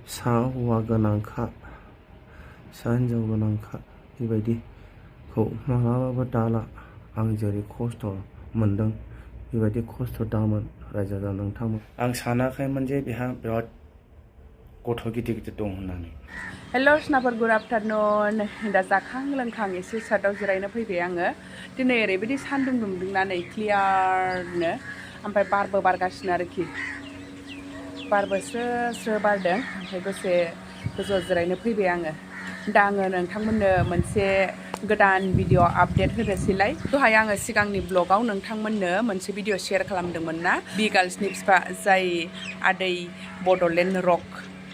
फिसा हौवा गोनांखा फिसा हिनजाव गोनांखा बेबायदिखौ मालाबाबो दाला। आं जेरै खस्थ' मोनदों बेबायदि खस्थ' दामोन रायजो राजा नोंथांमोन। आं सानाखैमोन जे बेहा बिराद गथ' गिदिर गिदिर दं होननानै। हेल' स्नाफोर गुड आफ्टारनुन। दा जाखां लोंखां एसे सार्टआव जिरायनो फैबाय आङो। दिनै ओरैबायदि सान्दुं दुंदोंना नै क्लियारनो, ओमफ्राय बारबो बारगासिनो आरोखि। बारबो स्रो स्रो बारदों, ओमफ्राय दसे गोजौआव जिरायनो फैबाय आङो। दा आङो नोंथांमोननो मोनसे गोदान भिडिअ आपडेट होनोसैलाय। दहाय आङो सिगांनि ब्लगाव नोंथांमोननो मोनसे भिडिअ शेयार खालामदोंमोन ना, बि गार्ल्सनि बिफा जाय आदै बड'लेण्ड रक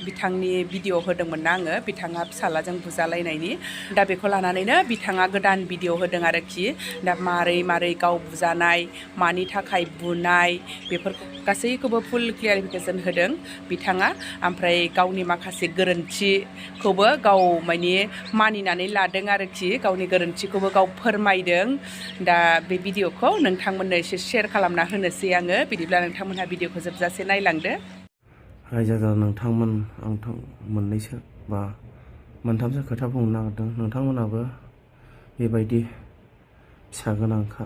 बिथांनि भिडिअ होदोंमोन ना आङो, बिथाङा फिसालाजों बुजालायनायनि। दा बेखौ लानानैनो बिथाङा गोदान भिडिअ होदों आरोखि। दा मारै मारै गाव बुजानाय, मानि थाखाय बुनाय, बेफोर गासैखौबो फुल क्लियारिफिकेसन होदों बिथाङा। ओमफ्राय गावनि माखासे गोरोन्थिखौबो गाव मानिनानै लादों आरोखि, गावनि गोरोन्थिखौबो गाव फोरमायदों। दा बे भिडिअखौ नोंथांमोननो एसे शेयार खालामना होनोसै आङो। बिदिब्ला नोंथांमोनहा भिडिअखौ जोबजासे नायलांदो। रायजो राजा नोंथांमोन, आं मोननैसो बा मोनथामसो खोथा बुंनो नागिरदों। नोंथांमोनाबो बेबायदि फिसा गोनांखा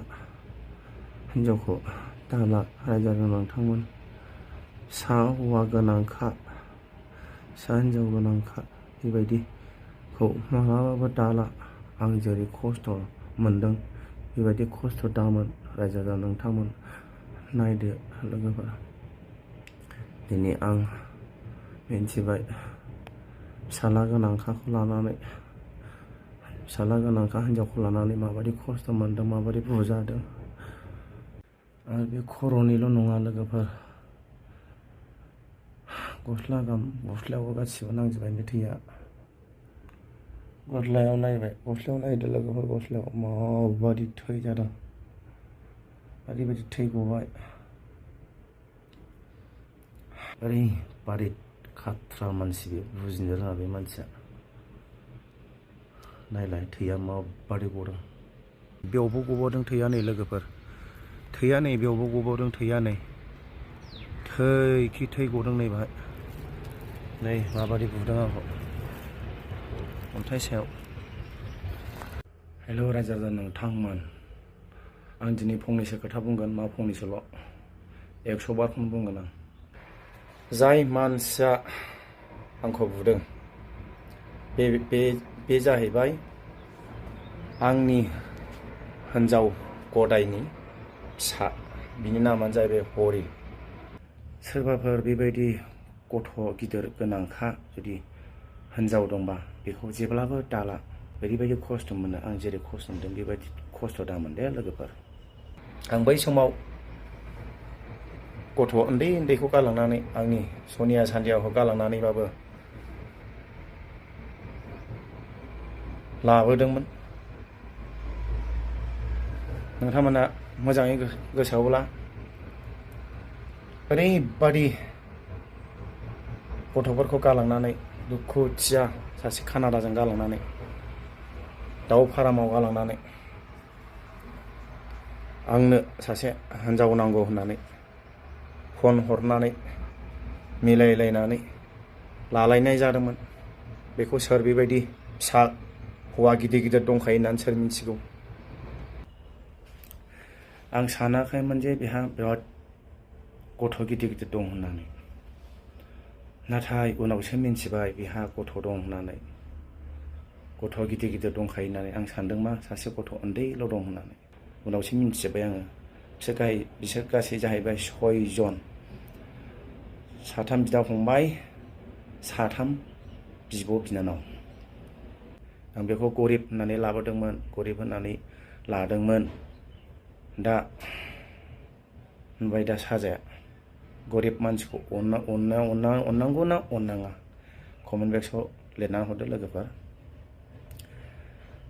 हिनजावखौ दाला। रायजो राजा नोंथांमोन, फिसा हौवा गोनांखा फिसा हिनजाव गोनांखा बेबायदिखौ मालाबाबो दाला। आं जेरै खस्थ' मोनदों बेबायदि खस्थ' दामोन रायजो राजा नोंथांमोन। नायदो लोगोफोर, दिनै आं मिन्थिबाय फिसाला गोनांखाखौ लानानै, फिसाला गोनांखा हिनजावखौ लानानै माबायदि खस्थ' मोनदों, माबायदि बुजादों। आरो बे खर'निल' नङा लोगोफोर, गस्लायावबो गासिबो नांजोबबाय थैया। गस्लायाव नायबाय, गस्लायाव नायदो लोगोफोर, गस्लायाव माबायदि थै जादों, ओरैबायदि थै गबाय। ओरैबादि खाथ्रा मानसि, बे बुजिनो रोङा बे मानसिया। नायलाय थैया माबादि गदों, बेयावबो गबावदों थैया नै लोगोफोर, थैया नै बेयावबो गबावदों थैया नै, थै गदों नै बाहाय। नै माबादि बुदों आंखौ अन्थाइ सायाव। हेल' रायजो राजा नोंथांमोन, आं दिनै फंनैसो खोथा बुंगोन, मा फंनैसोल', 100 बारखौनो बुंगोन आं। जाय मानसिया आंखौ बुदों बे जाहैबाय आंनि हिन्जाव गदायनि फिसा। बिनि नामानो जाहैबाय हरि। सोरबाफोर बेबायदि गथ' गिदिर गोनांखा जुदि हिन्जाव दंबा बेखौ जेब्लाबो दाला। ओरैबायदि खस्थ' मोनो, आं जेरै खस्थ' मोनदों बेबायदि खस्थ' दामोन दे लोगोफोर। आं बै समाव गथ' उन्दैखौ गालांनानै, आंनि सनिया सान्दियाखौ गालांनानैबाबो लाबोदोंमोन। नोंथांमोना मोजाङै गोसोआवब्ला, ओरैबादि गथ'फोरखौ गालांनानै, दुखुथिया सासे कानाडाजों गालांनानै, दाउ फारामाव गालांनानै, आंनो सासे हिन्जाव नांगौ होननानै फन हरनानै मिलायलायनानै लालायनाय जादोंमोन। बेखौ सोर बेबायदि फिसा हौवा गिदिर दंखायो होननानै सोर मिथिगौ। आं सानाखैमोन जे बेहा बिराद गथ' गिदिर दं होननानै। नाथाय उनावसो मिन्थिबाय बेहा गथ' दं होननानै, गथ' गिदिर दंखायो होननानै। आं सानदों मा सासे गथ' उन्दैल' दं होननानै। उनावसो मिन्थिजोब्बाय आङो। बिसोर गासै जाहैबाय 6 जन, 3 बिदा फंबाय, 3 बिब' बिनानाव। आं बेखौ गरिब होननानै लाबोदोंमोन, गरिब होननानै लादोंमोन। दा होनबाय दा साजाया। गरिब मानसिखौ अननांगौ ना अननाङा, कमेन्ट बक्सआव लिरनानै हरदो लोगोफोर।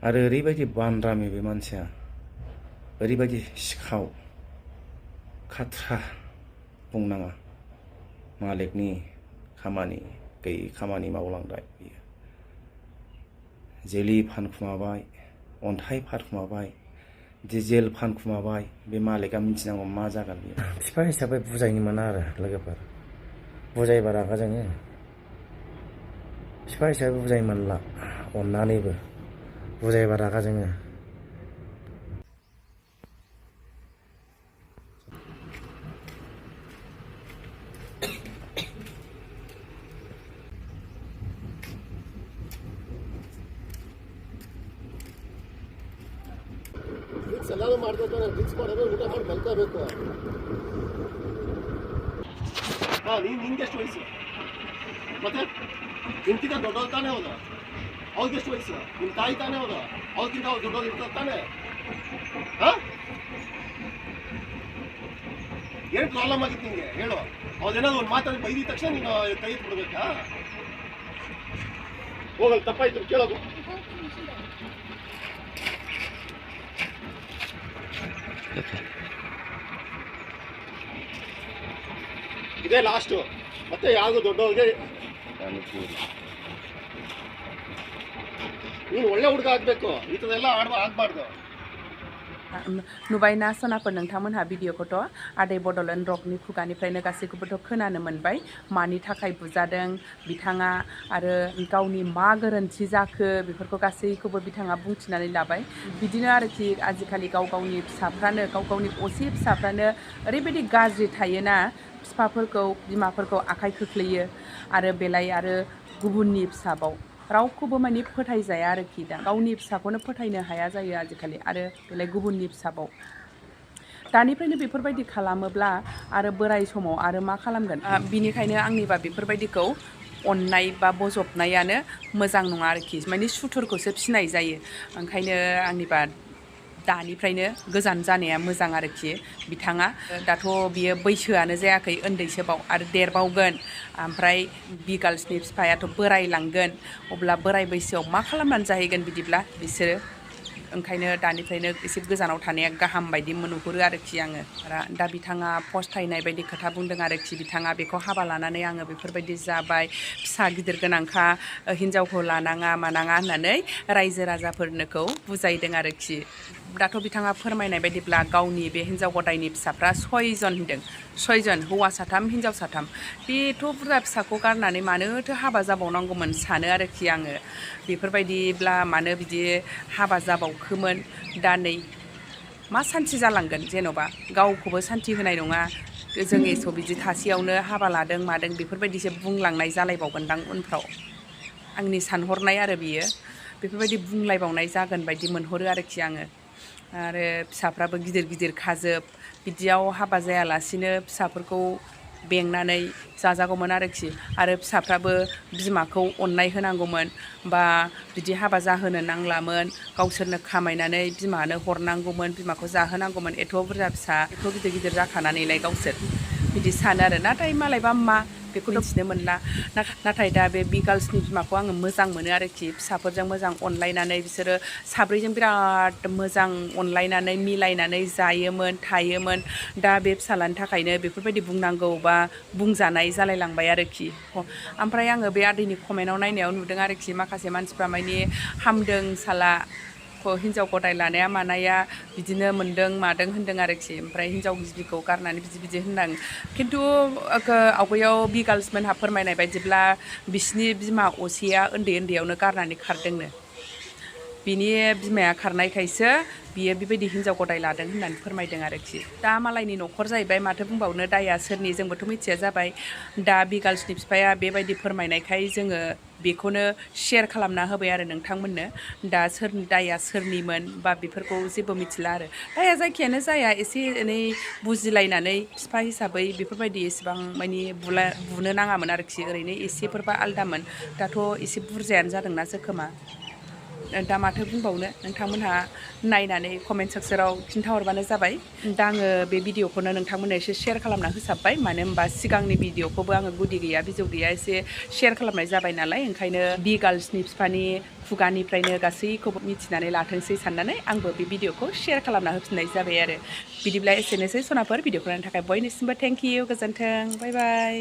आरो ओरैबायदि बानरामि बे मानसिया, ओरैबायदि सिखाव खाथ्रा बुंनाङा। मालिकनि खामानि गैयै खामानि मावलांबाय बियो। जेलि फानखुमाबाय, अन्थाइ फानखुमाबाय, डिजेल फानखुमाबाय। बे मालिकआ मिथिनांगौ मा जागोन बियो। बिफा हिसाबै बुजायनो मोना आरो लोगोफोर, बुजायबा रागा जोङो। बिफा हिसाबै बुजाय मोनला अननानैबो बुजायबा रागा जोङो। ಎಲ್ಲರೂ ಮಾಡ್ತಾರೆ, ಡ್ರಿಂಕ್ಸ್ ಮಾಡೋದು ಊಟ ಮಾಡಿ ಮಲ್ಕೋಬೇಕು. ನಿಂಗೆ ಎಷ್ಟು ವಯಸ್ಸು? ಮತ್ತೆ ನಿನ್ಕಿಂತ ದೊಡ್ಡವ್ರು ತಾನೇ ಹೋದ, ಅವ್ರಿಗೆ ಎಷ್ಟು ವಯಸ್ಸು? ನಿಮ್ಮ ತಾಯಿ ತಾನೇ ಹೋದ, ಅವ್ರಿಗಿಂತ ಅವ್ರು ದೊಡ್ಡವ್ರು ಇರ್ತಾರೆ ತಾನೇ. ಏನು ಪ್ರಾಬ್ಲಮ್ ಆಗಿತ್ತು ನಿಂಗೆ ಹೇಳು. ಅವ್ರೇನಾದ್ರು ಒಂದು ಮಾತಾಡಿ ಬೈದಿದ ತಕ್ಷಣ ನೀನು ಕೈ ಬಿಡ್ಬೇಕಾ? ಹೋಗಲ್ಲ, ತಪ್ಪಾಯ್ತು ಕೇಳೋದು. ಇದೇ ಲಾಸ್ಟು, ಮತ್ತೆ ಯಾವುದು ದೊಡ್ಡವ್ರಿಗೆ. ನೀನು ಒಳ್ಳೆ ಹುಡುಗ ಆಗ್ಬೇಕು, ಈ ಥರದೆಲ್ಲ ಆಗ್ಬಾರ್ದು. नुबायना सनाफोर नोंथांमोनहा भिडिअखौथ' आदै बड'लेण्ड रकनि खुगानिफ्रायनो गासैखौबोथ' खोनानो मोनबाय मानि थाखाय बुजादों बिथाङा आरो गावनि मा गोरोन्थि जाखो बेफोरखौ गासैखौबो बिथाङा बुंथिनानै लाबाय। बिदिनो आरोखि आजिखालि गाव गावनि फिसाफ्रानो गाव गावनि असे फिसाफ्रानो ओरैबायदि गाज्रि थायोना, बिफाफोरखौ बिमाफोरखौ आखाइ खोख्लैयो आरो बेलाय आरो गुबुननि फिसाबाव रावखौबो माने फोथायजाया आरोखि। दा गावनि फिसाखौनो फोथायनो हाया जायो आजिखालि, आरो बेलाय गुबुननि फिसाबाव। दानिफ्रायनो बेफोरबायदि खालामोब्ला आरो बोराय समाव आरो मा खालामगोन? बिनिखायनो आंनिबा बेफोरबायदिखौ अननाय बा बजबनायानो मोजां नङा आरोखि, माने सुथुरखौसो फिनाय जायो। ओंखायनो आंनिबा दानिफ्रायनो गोजान जानाया मोजां आरोखि। बिथाङा दाथ' बियो बैसोआनो जायाखै, उन्दैसोबाव आरो देरबावगोन। ओमफ्राय बिगार्ल्सनि बिफायाथ' बोरायलांगोन, अब्ला बोराय बैसोआव मा खालामनानै जाहैगोन बिदिब्ला बिसोरो? ओंखायनो दानिफ्रायनो एसे गोजानाव थानाया गाहाम बायदि नुहुरो आरोखि आङो। दा बिथाङा फस्थायनाय बायदि खोथा बुंदों आरोखि। बिथाङा बेखौ हाबा लानानै आङो बेफोरबायदि जाबाय, फिसा गिदिर गोनांखा हिन्जावखौ लानाङा मानाङा होननानै रायजो राजाफोरनोखौ बुजायदों आरोखि। दाथ' बिथाङा फोरमायनाय बायदिब्ला गावनि बे हिन्जाव गदायनि फिसाफ्रा 6 जन होनदों, 6 जन, हौवा 3 हिन्जाव 3। बेथ' बुरजा फिसाखौ गारनानै मानोथो हाबा जाबावनांगौमोन सानो आरोखि आङो। बेफोरबायदिब्ला मानो बिदि हाबा जाबावखोमोन? दा नै मा सान्थि जालांगोन? जेन'बा गावखौबो सान्थि होनाय नङा, जों एस' बिदि थासेयावनो हाबा लादों मादों बेफोरबायदिसो बुंलांनाय जालायबावगोनदां उनफ्राव। आंनि सानहरनाय आरो बियो, बेफोरबायदि बुंलायबावनाय जागोन बायदि मोनहरो आरोखि आङो। आरो फिसाफ्राबो गिदिर गिदिर खाजोब, बिदियाव हाबा जायालासिनो फिसाफोरखौ बेंनानै जाजागौमोन आरोखि। आरो फिसाफ्राबो बिमाखौ अननाय होनांगौमोन, बा बिदि हाबा जाहोनो नांलामोन, गावसोरनो खामायनानै बिमानो हरनांगौमोन, बिमाखौ जाहोनांगौमोन। एथ' बुरजा फिसा, एथ' गिदिर गिदिर जाखानानैलाय गावसोर बिदि सानो आरो। नाथाय मालायबा मा बेखौ मिथिनो मोनला। नाथाय दा बे बिगार्ल्सनि बिमाखौ आङो मोजां मोनो आरोखि। फिसाफोरजों मोजां अनलायनानै बिसोरो साब्रैजों बिराद मोजां अनलायनानै मिलायनानै जायोमोन थायोमोन। दा बे फिसालानि थाखायनो बेफोरबायदि बुंनांगौ बा बुंजानाय जालायलांबाय आरोखि। ओमफ्राय आङो बे आदैनि कमेन्टआव नायनायाव नुदों आरोखि, माखासे मानसिफ्रा माने हामदों साला हिन्जाव गदाय लानाया मानाया, बिदिनो मोन्दों मादों होन्दों आरोखि। ओमफ्राय हिन्जाव गिबिखौ गारनानै बिदि होनदों। खिन्थु आवगायाव बिगार्ल्स मोनहा फोरमायनाय बायदिब्ला बिसिनि बिमा असेया उन्दै उन्दैयावनो गारनानै खारदोंनो। बिनि बिमाया खारनायखायसो बियो बेबायदि हिन्जाव गदाय लादों होननानै फोरमायदों आरोखि। दा मालायनि न'खर जाहैबाय, माथो बुंबावनो, दाया सोरनि जोंबोथ' मिथिया जाबाय। दा बिगार्ल्सनि बिफाया बेबायदि फोरमायनायखाय जोङो बेखौनो शेयार खालामना होबाय आरो नोंथांमोननो। दा सोरनि दाया सोरनिमोन बा बेफोरखौ जेबो मिथिला आरो। दाया जायखियानो जाया, एसे एनै बुजिलायनानै बिफा हिसाबै बेफोरबायदि एसेबां मानि बुनो नाङामोन आरोखि। ओरैनो एसेफोरबा आलदामोन, दाथ' एसे बुरजायानो जादोंना जोखोमा। दा माथो बुंबावनो, नोंथांमोनहा नायनानै कमेन्ट सेक्सनाव खिन्थाहरबानो जाबाय। दा आङो बे भिडिअखौनो नोंथांमोननो एसे शेयार खालामना होसाबबाय, मानो होनबा सिगांनि भिडिअखौबो आङो गुदि गैया बिजौ गैया एसे शेयार खालामनाय जाबाय नालाय। ओंखायनो बिगार्ल्सनि बिफानि खुगानिफ्रायनो गासैखौबो मिथिनानै लाथोंसै साननानै आंबो बे भिडिअखौ शेयार खालामना होफिननाय जाबाय आरो। बिदिब्ला एसेनोसै सनाफोर, भिडिअखौ नायनो थाखाय बयनिसिमबो थेंक इउ, गोजोन्थों, बाय बाय।